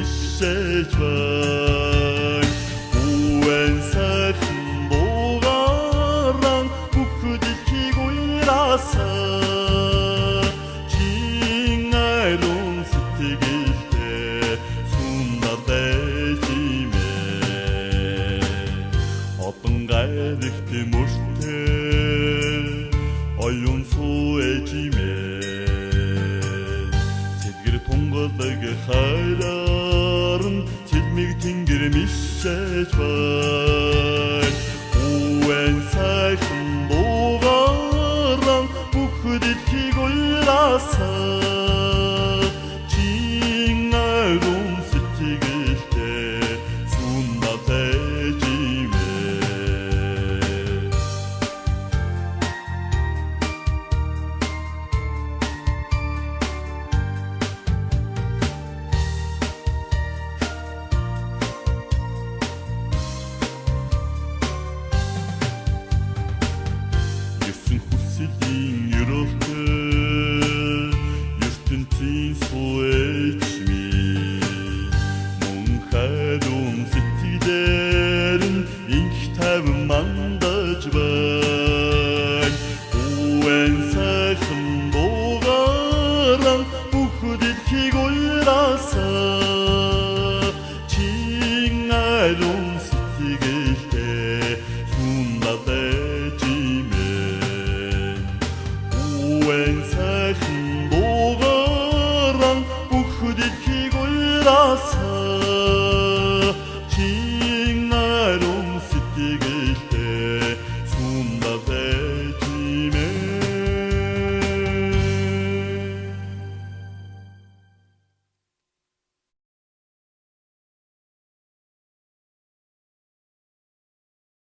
мишэж бай Үэн сайхан дуугаран бүхд дэлхийг уяасаа Чин айрун сэтгэлдээ сунар дайжимээ Одон гайрагт мөртөө оюун сууэжимээ Цэдгэр тунгалаг хайраар цэлмиг тэнгэр мишэж бай Үэн сайхан дуугаран бүхд дэлхийг уяасаа